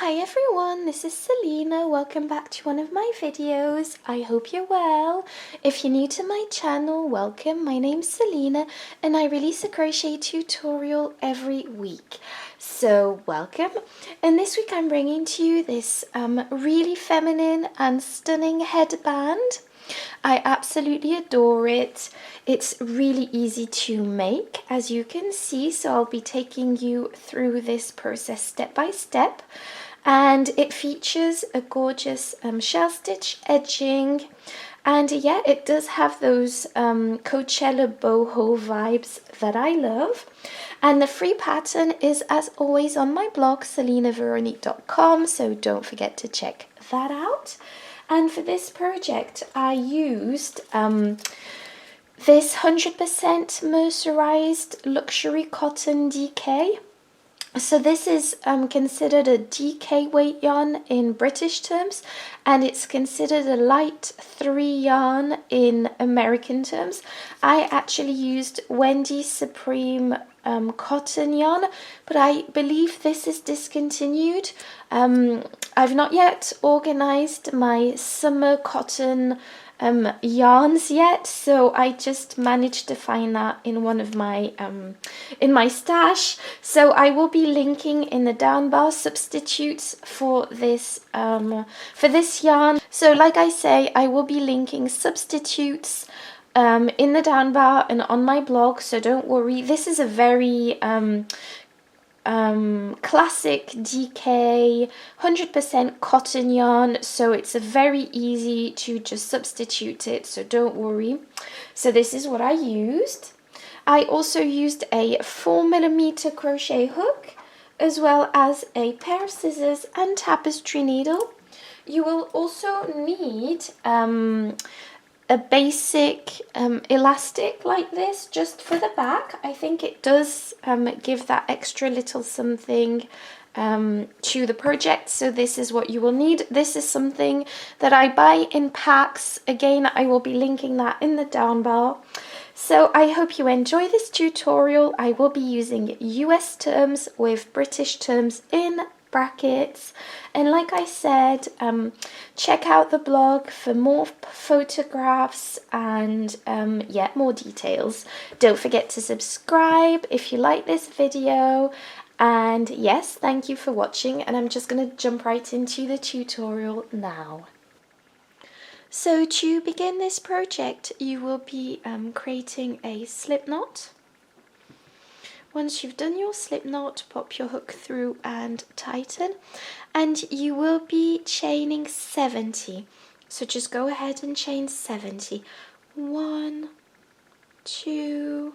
Hi everyone, this is Selina. Welcome back to one of my videos. I hope you're well. If you're new to my channel, welcome. My name's Selina and I release a crochet tutorial every week. So welcome. And this week I'm bringing to you this really feminine and stunning headband. I absolutely adore it. It's really easy to make, as you can see, so I'll be taking you through this process step by step. And it features a gorgeous shell stitch edging, and yeah, it does have those Coachella boho vibes that I love. And the free pattern is, as always, on my blog selinaveronique.com, so don't forget to check that out. And for this project, I used this 100% mercerized luxury cotton DK. So this is considered a DK weight yarn in British terms, and it's considered a light 3 yarn in American terms. I actually used Wendy Supreme cotton yarn, but I believe this is discontinued. I've not yet organized my summer cotton yarns yet, so I just managed to find that in one of my in my stash. So I will be linking in the down bar substitutes for this yarn. So like I say, I will be linking substitutes in the down bar and on my blog, so don't worry. This is a very classic DK 100% cotton yarn, so it's a very easy to just substitute it, so don't worry. So this is what I used. I also used a 4mm crochet hook, as well as a pair of scissors and tapestry needle. You will also need a basic elastic like this just for the back. I think it does give that extra little something to the project, so this is what you will need. This is something that I buy in packs. Again, I will be linking that in the down bar. So I hope you enjoy this tutorial. I will be using US terms with British terms in brackets, and like I said, check out the blog for more photographs and yeah, more details. Don't forget to subscribe if you like this video, and yes, thank you for watching, and I'm just going to jump right into the tutorial now. So to begin this project, you will be creating a slip knot. Once you've done your slip knot, pop your hook through and tighten, and you will be chaining 70. So just go ahead and chain 70. 1, 2,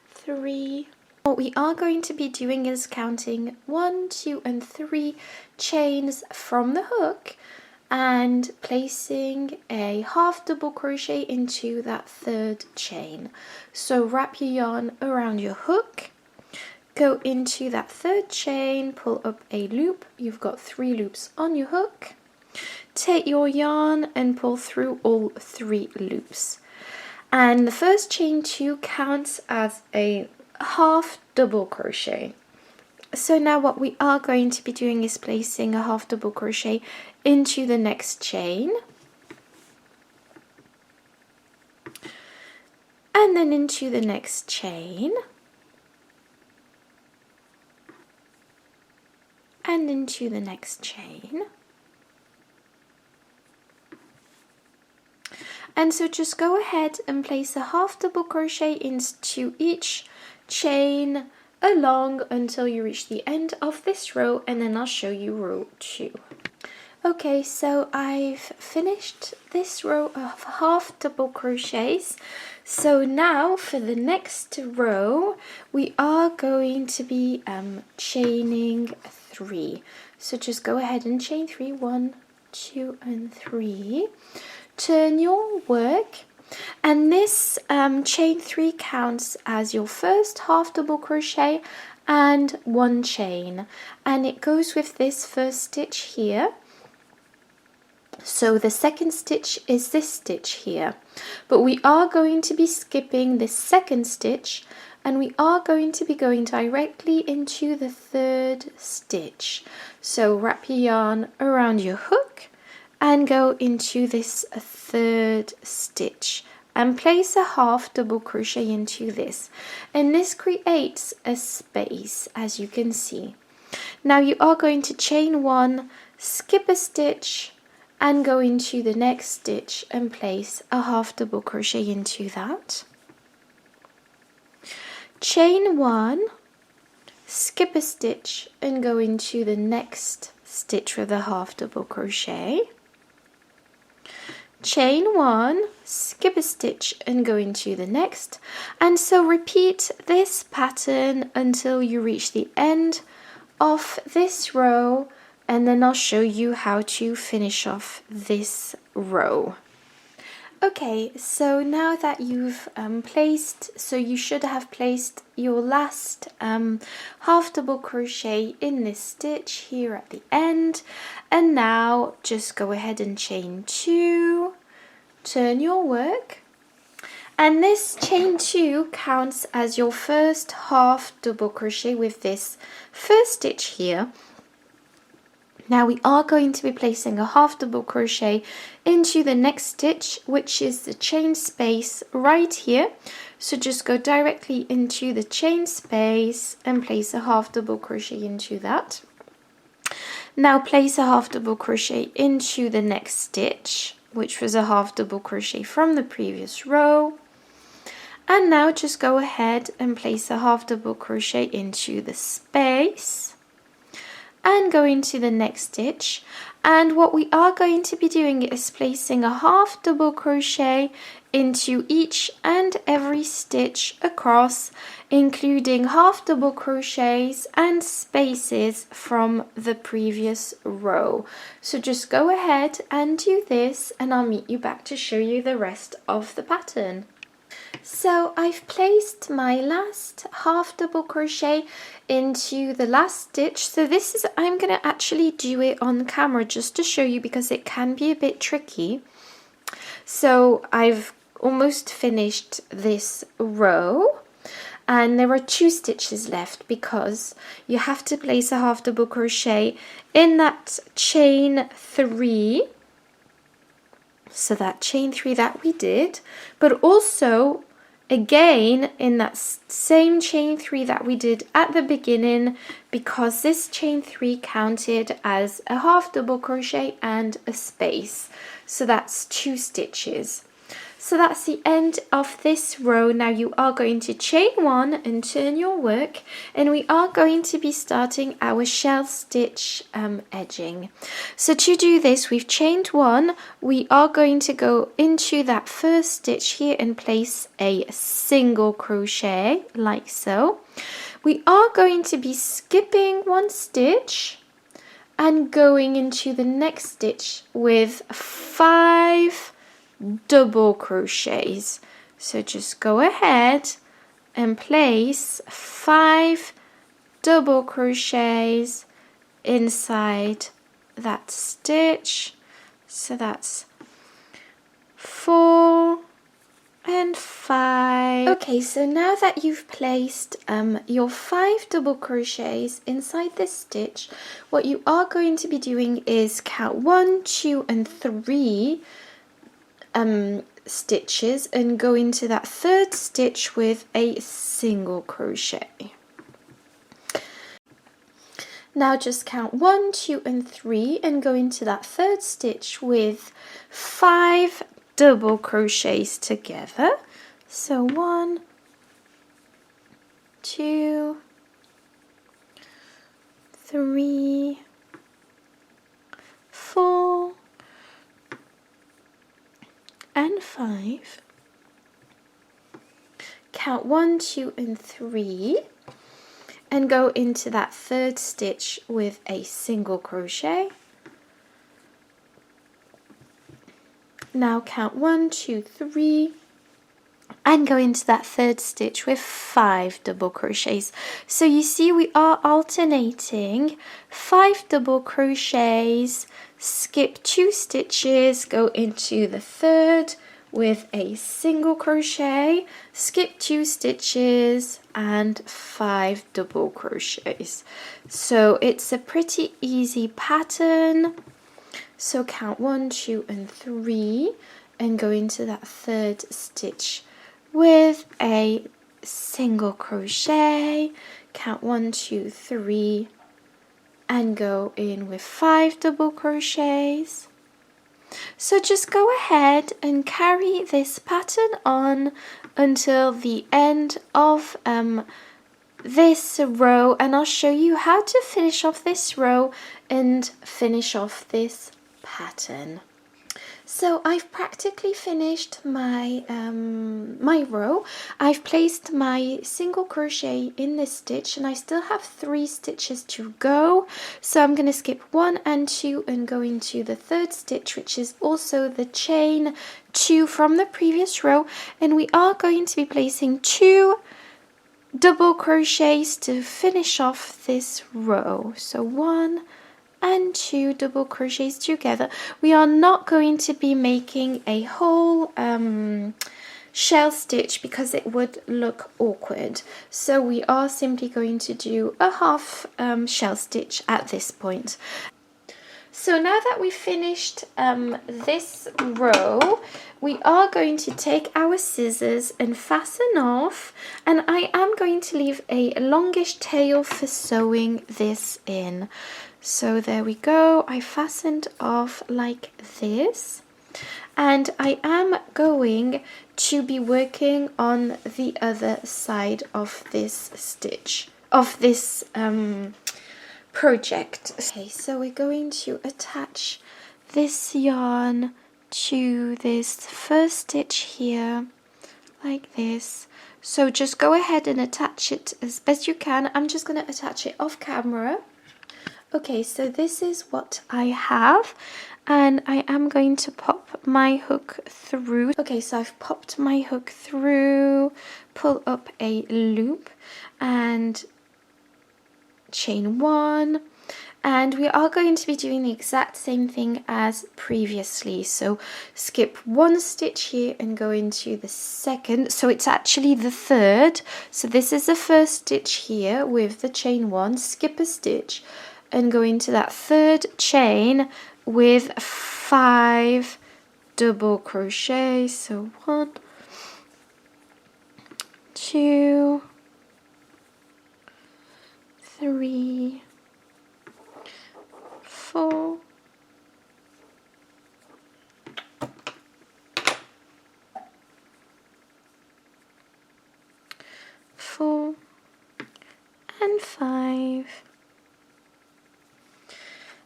3. What we are going to be doing is counting 1, 2, and 3 chains from the hook and placing a half double crochet into that third chain. So wrap your yarn around your hook, go into that third chain, pull up a loop. You've got 3 loops on your hook. Take your yarn and pull through all 3 loops. And the first chain 2 counts as a half double crochet. So now what we are going to be doing is placing a half double crochet into the next chain, and then into the next chain, and into the next chain. And so just go ahead and place a half double crochet into each chain along until you reach the end of this row, and then I'll show you row 2. Okay, so I've finished this row of half double crochets. So now for the next row, we are going to be chaining 3. So just go ahead and chain 3, 1, 2, and 3. Turn your work, and this chain 3 counts as your first half double crochet and 1 chain, and it goes with this first stitch here. So the second stitch is this stitch here, but we are going to be skipping this second stitch and we are going to be going directly into the third stitch. So wrap your yarn around your hook and go into this third stitch and place a half double crochet into this, and this creates a space, as you can see. Now you are going to chain one, skip a stitch, and go into the next stitch and place a half double crochet into that. Chain one, skip a stitch, and go into the next stitch with a half double crochet. Chain one, skip a stitch, and go into the next, and so repeat this pattern until you reach the end of this row, and then I'll show you how to finish off this row. Okay, so now that you've you should have placed your last half double crochet in this stitch here at the end, and now just go ahead and chain two, turn your work, and this chain two counts as your first half double crochet with this first stitch here. Now we are going to be placing a half double crochet into the next stitch, which is the chain space right here. So just go directly into the chain space and place a half double crochet into that. Now place a half double crochet into the next stitch, which was a half double crochet from the previous row. And now just go ahead and place a half double crochet into the space and go into the next stitch, and what we are going to be doing is placing a half double crochet into each and every stitch across, including half double crochets and spaces from the previous row. So just go ahead and do this, and I'll meet you back to show you the rest of the pattern. So I've placed my last half double crochet into the last stitch. So I'm going to actually do it on camera just to show you because it can be a bit tricky. So I've almost finished this row, and there are two stitches left because you have to place a half double crochet in that chain three. So that chain three that we did, but also again in that same chain three that we did at the beginning, because this chain three counted as a half double crochet and a space. So that's two stitches. So that's the end of this row. Now you are going to chain one and turn your work, and we are going to be starting our shell stitch edging. So to do this, we've chained one, we are going to go into that first stitch here and place a single crochet like so. We are going to be skipping one stitch and going into the next stitch with 5 double crochets. So just go ahead and place 5 double crochets inside that stitch. So that's 4 and 5. Okay, so now that you've placed your 5 double crochets inside this stitch, what you are going to be doing is count 1, 2 and 3 stitches and go into that third stitch with a single crochet. Now just count 1, 2 and 3 and go into that third stitch with 5 double crochets together. So 1, 2, 3, 4 and 5. Count 1, 2 and 3 and go into that third stitch with a single crochet. Now count 1, 2, 3 and go into that third stitch with 5 double crochets. So you see we are alternating 5 double crochets, skip 2 stitches, go into the third with a single crochet, skip 2 stitches and 5 double crochets. So it's a pretty easy pattern. So count 1, 2 and 3 and go into that 3rd stitch with a single crochet, count 1, 2, 3 and go in with 5 double crochets. So just go ahead and carry this pattern on until the end of this row, and I'll show you how to finish off this row and finish off this pattern. So I've practically finished my my row. I've placed my single crochet in this stitch and I still have 3 stitches to go. So I'm going to skip 1 and 2 and go into the 3rd stitch, which is also the chain 2 from the previous row, and we are going to be placing 2 double crochets to finish off this row. So 1 and 2 double crochets together. We are not going to be making a whole shell stitch because it would look awkward. So we are simply going to do a half shell stitch at this point. So now that we've finished this row, we are going to take our scissors and fasten off, and I am going to leave a longish tail for sewing this in. So there we go, I fastened off like this, and I am going to be working on the other side of this stitch, of this project. Okay, so we're going to attach this yarn to this first stitch here, like this. So just go ahead and attach it as best you can. I'm just going to attach it off camera. Okay, so this is what I have, and I am going to pop my hook through. Okay, so I've popped my hook through, pull up a loop and chain 1, and we are going to be doing the exact same thing as previously. So skip 1 stitch here and go into the 2nd, so it's actually the 3rd. So this is the 1st stitch here with the chain 1, skip a stitch and go into that 3rd chain with 5 double crochet. So 1, 2, 3, 4, 4 and 5,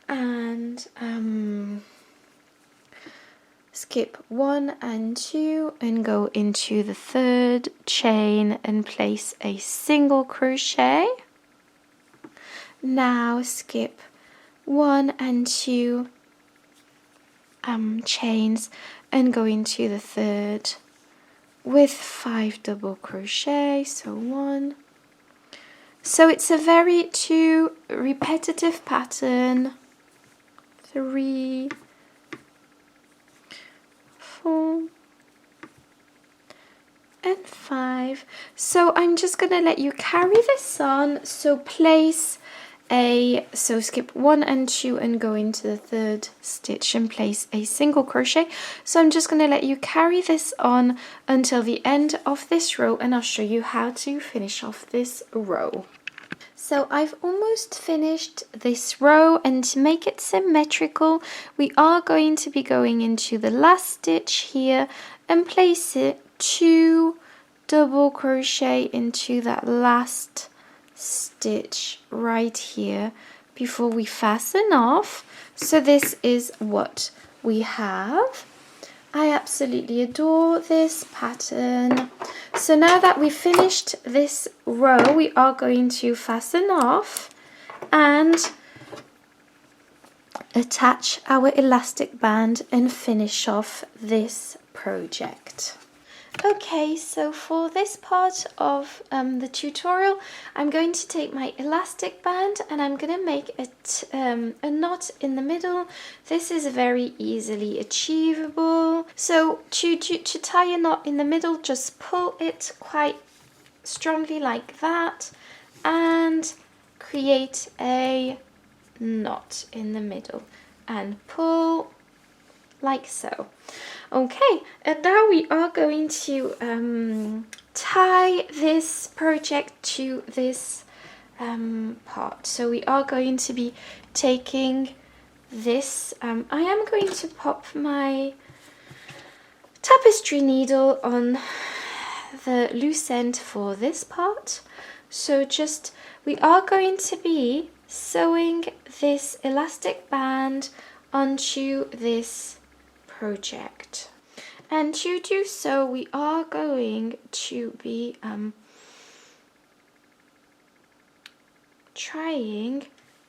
and skip 1 and 2 and go into the 3rd chain and place a single crochet. Now skip 1 and 2 chains and go into the 3rd with 5 double crochet. So 1. So it's a very 2 repetitive pattern. 3, 4 and 5. So I'm just going to let you carry this on. So place so skip 1 and 2 and go into the 3rd stitch and place a single crochet. So I'm just going to let you carry this on until the end of this row, and I'll show you how to finish off this row. So I've almost finished this row, and to make it symmetrical, we are going to be going into the last stitch here and place it 2 double crochet into that last stitch right here before we fasten off. So this is what we have. I absolutely adore this pattern. So now that we've finished this row, we are going to fasten off and attach our elastic band and finish off this project. Okay, so for this part of the tutorial, I'm going to take my elastic band and I'm going to make a knot in the middle. This is very easily achievable. So to tie a knot in the middle, just pull it quite strongly like that and create a knot in the middle and pull like so. Okay, and now we are going to tie this project to this part. So we are going to be taking this. I am going to pop my tapestry needle on the loose end for this part. So just, we are going to be sewing this elastic band onto this project. And to do so, we are going to be trying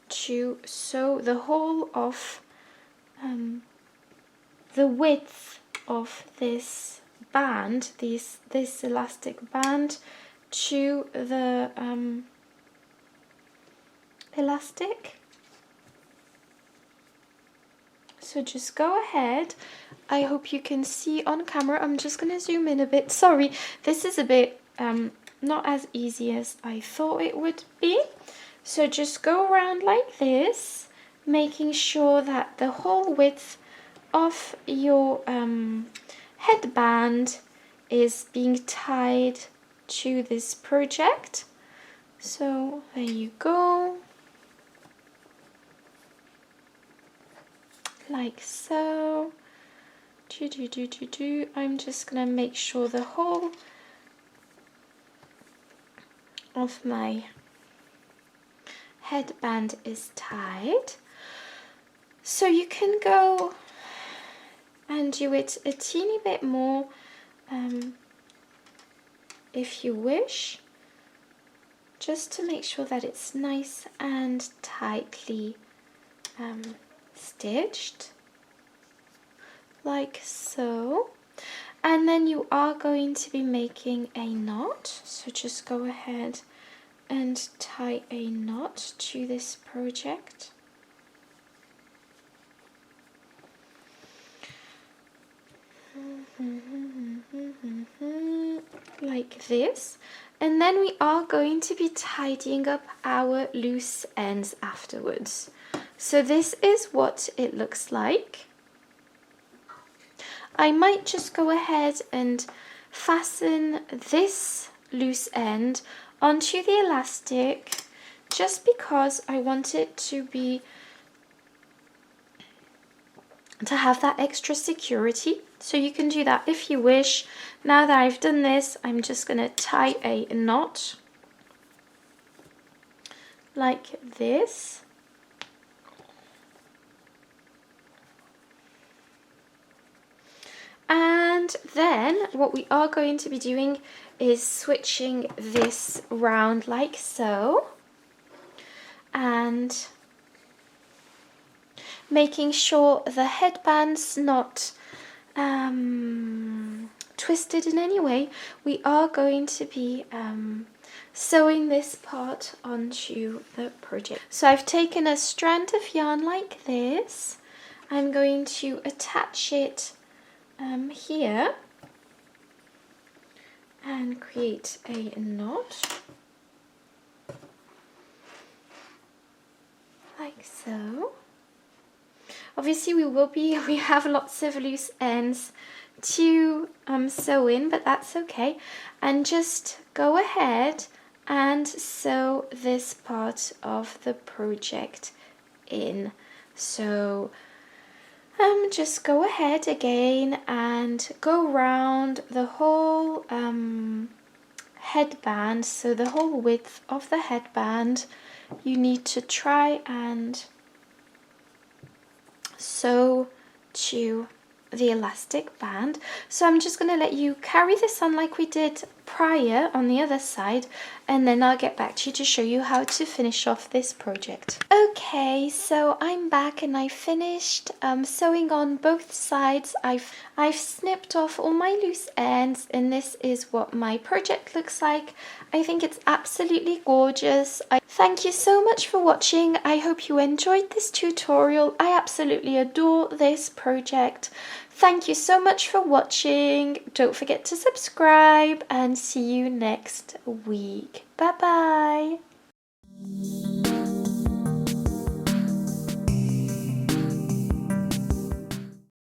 to sew the whole of the width of this band, this elastic band, to the elastic. So just go ahead. I hope you can see on camera. I'm just going to zoom in a bit. Sorry, this is a bit not as easy as I thought it would be. So just go around like this, making sure that the whole width of your headband is being tied to this project. So there you go. Like so. I'm just gonna make sure the whole of my headband is tied. So you can go and do it a teeny bit more if you wish, just to make sure that it's nice and tightly stitched, like so. And then you are going to be making a knot, so just go ahead and tie a knot to this project. Like this. And then we are going to be tidying up our loose ends afterwards. So this is what it looks like. I might just go ahead and fasten this loose end onto the elastic, just because I want it to have that extra security. So you can do that if you wish. Now that I've done this, I'm just going to tie a knot like this. And then what we are going to be doing is switching this round like so, and making sure the headband's not twisted in any way. We are going to be sewing this part onto the project. So I've taken a strand of yarn like this. I'm going to attach it here and create a knot like so. Obviously we have lots of loose ends to sew in, but that's okay. And just go ahead and sew this part of the project in. So just go ahead again and go around the whole headband. So the whole width of the headband, you need to try and sew to the elastic band. So I'm just going to let you carry this on like we did prior on the other side, and then I'll get back to you to show you how to finish off this project. Okay, so I'm back and I finished sewing on both sides. I've snipped off all my loose ends, and this is what my project looks like. I think it's absolutely gorgeous. Thank you so much for watching. I hope you enjoyed this tutorial. I absolutely adore this project. Thank you so much for watching. Don't forget to subscribe and see you next week. Bye bye.